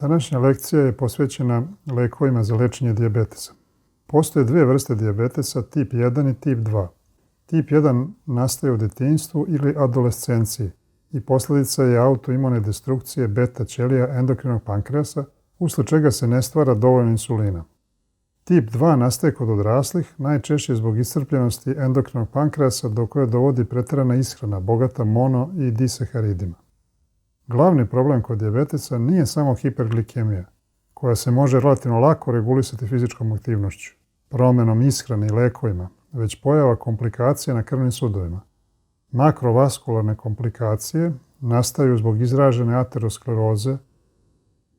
Današnja lekcija je posvećena lekovima za lečenje dijabetesa. Postoje dve vrste dijabetesa, tip 1 i tip 2. Tip 1 nastaje u djetinjstvu ili adolescenciji i posljedica je autoimune destrukcije beta ćelija endokrinog pankreasa, usled čega se ne stvara dovoljno insulina. Tip 2 nastaje kod odraslih, najčešće zbog iscrpljenosti endokrinog pankreasa do koje dovodi pretjerana ishrana, bogata mono i disaharidima. Glavni problem kod dijabetesa nije samo hiperglikemija, koja se može relativno lako regulisati fizičkom aktivnošću, promjenom ishrane i lekovima, već pojava komplikacija na krvnim sudovima. Makrovaskularne komplikacije nastaju zbog izražene ateroskleroze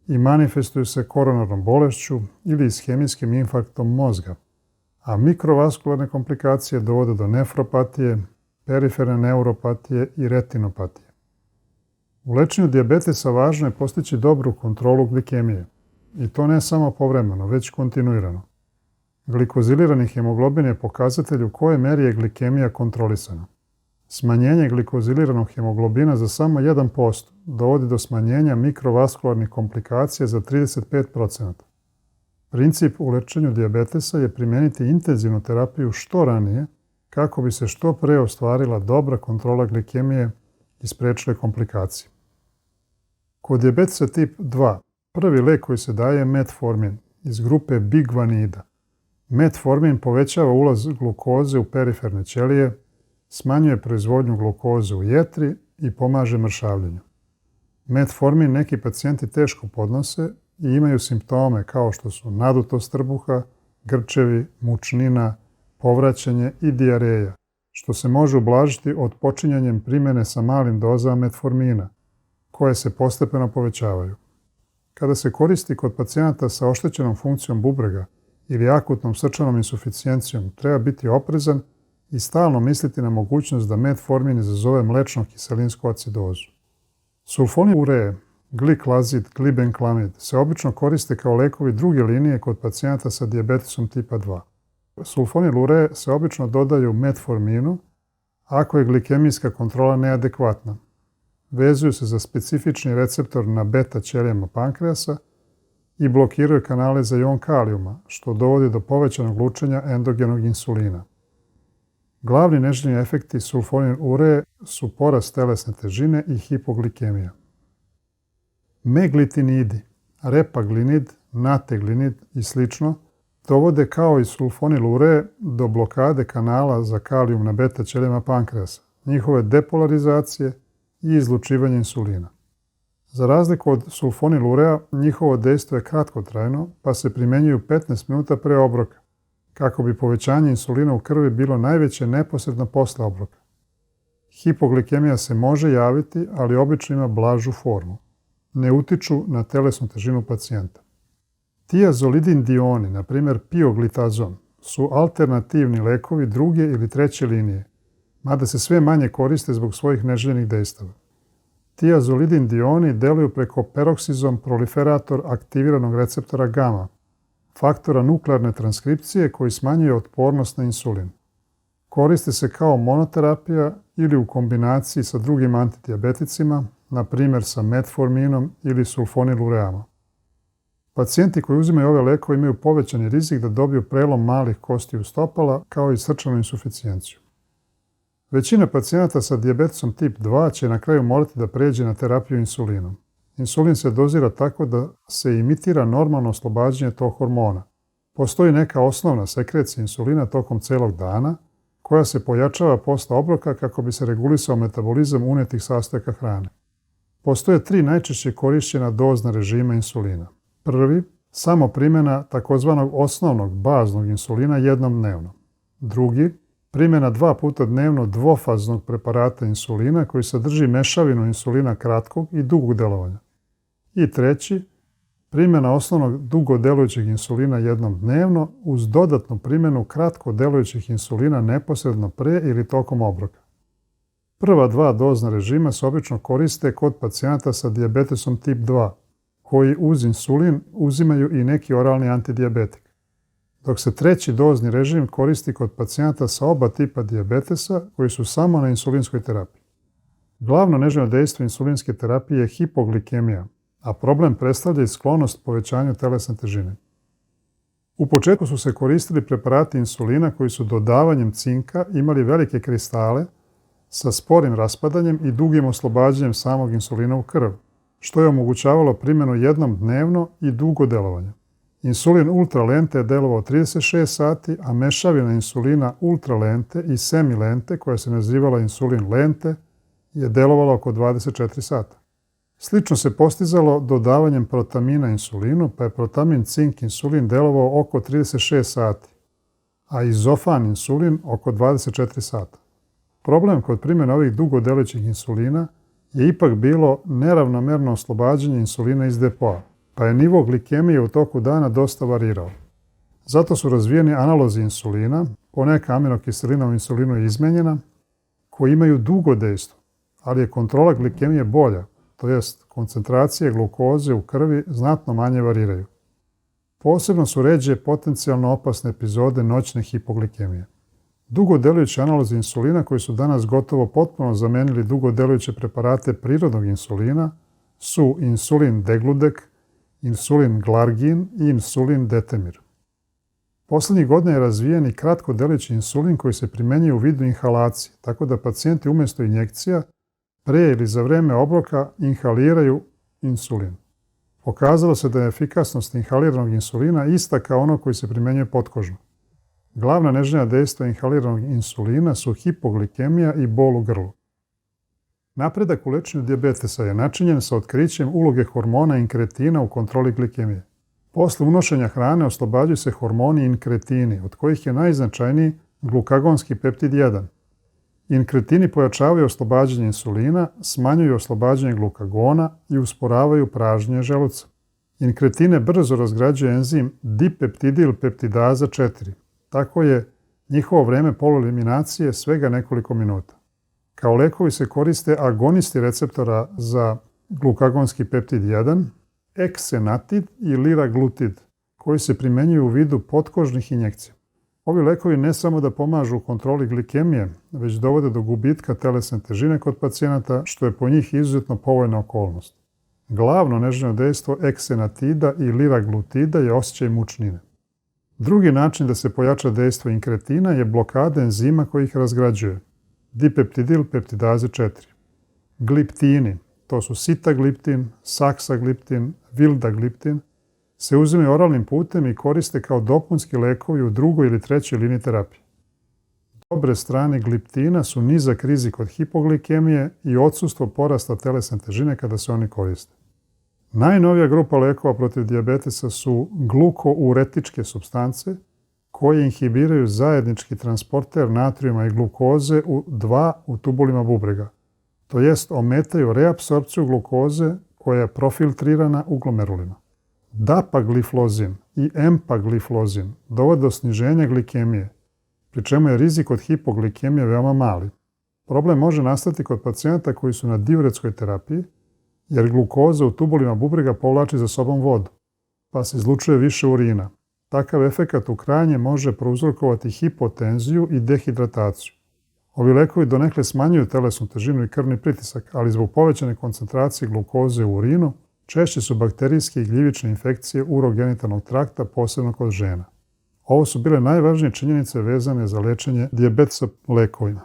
i manifestuju se koronarnom bolešću ili ishemijskim infarktom mozga, a mikrovaskularne komplikacije dovode do nefropatije, periferne neuropatije i retinopatije. U lečenju dijabetesa važno je postići dobru kontrolu glikemije, i to ne samo povremeno, već kontinuirano. Glikozilirani hemoglobin je pokazatelj u kojoj meri je glikemija kontrolisana. Smanjenje glikoziliranog hemoglobina za samo 1% dovodi do smanjenja mikrovaskularnih komplikacija za 35%. Princip u lečenju dijabetesa je primijeniti intenzivnu terapiju što ranije kako bi se što pre ostvarila dobra kontrola glikemije i spriječile komplikacije. Kod dijabetesa tip 2 prvi lijek koji se daje je metformin iz grupe bigvanida. Metformin povećava ulaz glukoze u periferne ćelije, smanjuje proizvodnju glukoze u jetri i pomaže mršavljenju. Metformin neki pacijenti teško podnose i imaju simptome kao što su nadutost trbuha, grčevi, mučnina, povraćanje i dijareja, što se može ublažiti odpočinjanjem primjene sa malim dozama metformina, koje se postepeno povećavaju. Kada se koristi kod pacijenata sa oštećenom funkcijom bubrega ili akutnom srčanom insuficijencijom, treba biti oprezan i stalno misliti na mogućnost da metformin izazove mlečno-kiselinsku acidozu. Sulfonil uree, gliklazid, glibenklamid se obično koriste kao lekovi druge linije kod pacijenata sa dijabetesom tipa 2. Sulfonil uree se obično dodaju metforminu ako je glikemijska kontrola neadekvatna. Vezuju se za specifični receptor na beta ćelijama pankreasa i blokiraju kanale za ion kalijuma, što dovodi do povećanog lučenja endogenog insulina. Glavni neželjeni efekti sulfonil uree su porast telesne težine i hipoglikemija. Meglitinidi, repaglinid, nateglinid i sl. Dovode kao i sulfonil uree do blokade kanala za kalijum na beta ćelijama pankreasa, njihove depolarizacije i izlučivanje insulina. Za razliku od sulfonil urea, njihovo dejstvo je kratkotrajno, pa se primjenjuju 15 minuta pre obroka, kako bi povećanje insulina u krvi bilo najveće neposredno posle obroka. Hipoglikemija se može javiti, ali obično ima blažu formu. Ne utiču na telesnu težinu pacijenta. Tiazolidin dioni, na primjer pioglitazon, su alternativni lekovi druge ili treće linije, mada se sve manje koriste zbog svojih neželjenih dejstava. Tiazolidin dioni deluju preko peroksizom proliferator aktiviranog receptora gama, faktora nuklearne transkripcije koji smanjuje otpornost na insulin. Koriste se kao monoterapija ili u kombinaciji sa drugim antidijabeticima, na primjer sa metforminom ili sulfonil ureama. Pacijenti koji uzimaju ove lekove imaju povećani rizik da dobiju prelom malih kostiju stopala kao i srčanu insuficijenciju. Većina pacijenata sa dijabetesom tip 2 će na kraju morati da pređe na terapiju insulinom. Insulin se dozira tako da se imitira normalno oslobađanje tog hormona. Postoji neka osnovna sekrecija insulina tokom celog dana, koja se pojačava posle obroka kako bi se regulisao metabolizam unetih sastojaka hrane. Postoje 3 najčešće korišćena dozna režima insulina. Prvi, samo primjena takozvanog osnovnog baznog insulina jednom dnevno. Drugi, primjena 2 puta dnevno dvofaznog preparata insulina koji sadrži mešavinu insulina kratkog i dugog delovanja. I treći, primjena osnovnog dugodelujućeg insulina jednom dnevno uz dodatnu primjenu kratko delujućih insulina neposredno pre ili tokom obroka. Prva 2 dozna režima se obično koriste kod pacijenata sa dijabetesom tip 2, koji uz insulin uzimaju i neki oralni antidijabetik, dok se treći dozni režim koristi kod pacijenata sa oba tipa dijabetesa koji su samo na insulinskoj terapiji. Glavno neželjeno dejstvo insulinske terapije je hipoglikemija, a problem predstavlja i sklonost povećanju telesne težine. U početku su se koristili preparati insulina koji su dodavanjem cinka imali velike kristale sa sporim raspadanjem i dugim oslobađanjem samog insulina u krv, što je omogućavalo primjenu jednom dnevno i dugo delovanje. Insulin ultralente je delovao 36 sati, a mešavina insulina ultralente i semilente, koja se nazivala insulin lente, je delovala oko 24 sata. Slično se postizalo dodavanjem protamina insulinu, pa je protamin cink insulin delovao oko 36 sati, a izofan insulin oko 24 sata. Problem kod primjene ovih dugo delujućih insulina je ipak bilo neravnomerno oslobađanje insulina iz depoa, pa je nivo glikemije u toku dana dosta varirao. Zato su razvijeni analozi insulina, poneka aminokiselina u insulinu je izmenjena, koji imaju dugo dejstvo, ali je kontrola glikemije bolja, to jest koncentracije glukoze u krvi znatno manje variraju. Posebno su ređe potencijalno opasne epizode noćne hipoglikemije. Dugo delujući analozi insulina, koji su danas gotovo potpuno zamenili dugo delujuće preparate prirodnog insulina, su insulin degludek, insulin glargin i insulin detemir. Poslednjih godina je razvijen i kratko delujući insulin koji se primenjuje u vidu inhalacije, tako da pacijenti umjesto injekcija pre ili za vreme obroka inhaliraju insulin. Pokazalo se da je efikasnost inhaliranog insulina ista kao ono koji se primenjuje potkožno. Glavna neželjena dejstva inhaliranog insulina su hipoglikemija i bol u grlu. Napredak u lečenju dijabetesa je načinjen sa otkrićem uloge hormona inkretina u kontroli glikemije. Posle unošenja hrane oslobađaju se hormoni inkretini, od kojih je najznačajniji glukagonski peptid 1. Inkretini pojačavaju oslobađanje insulina, smanjuju oslobađanje glukagona i usporavaju pražnjenje želuca. Inkretine brzo razgrađuje enzim dipeptidil peptidaza 4. Tako je njihovo vreme polueliminacije svega nekoliko minuta. Kao lekovi se koriste agonisti receptora za glukagonski peptid 1, eksenatid i liraglutid, koji se primenjuju u vidu potkožnih injekcija. Ovi lekovi ne samo da pomažu u kontroli glikemije, već dovode do gubitka telesne težine kod pacijenata, što je po njih izuzetno povoljna okolnost. Glavno neželjeno dejstvo eksenatida i liraglutida je osjećaj mučnine. Drugi način da se pojača dejstvo inkretina je blokada enzima koji ih razgrađuje, dipeptidil peptidaze 4. Gliptini, to su sitagliptin, saksagliptin, vildagliptin, se uzimaju oralnim putem i koriste kao dopunski lekovi u drugoj ili trećoj liniji terapije. Dobre strane gliptina su nizak rizik od hipoglikemije i odsustvo porasta telesne težine kada se oni koriste. Najnovija grupa lekova protiv dijabetesa su glukouretičke supstance koje inhibiraju zajednički transporter natrijuma i glukoze u 2 u tubulima bubrega, to jest ometaju reapsorpciju glukoze koja je profiltrirana u glomerulima. Dapagliflozin i empagliflozin dovode do sniženja glikemije, pri čemu je rizik od hipoglikemije veoma mali. Problem može nastati kod pacijenata koji su na diuretskoj terapiji, jer glukoza u tubulima bubrega povlači za sobom vodu, pa se izlučuje više urina. Takav efekat u krajnje može prouzrokovati hipotenziju i dehidrataciju. Ovi lekovi donekle smanjuju telesnu težinu i krvni pritisak, ali zbog povećane koncentracije glukoze u urinu češće su bakterijske i gljivične infekcije urogenitalnog trakta, posebno kod žena. Ovo su bile najvažnije činjenice vezane za lečenje dijabetesa lekovima.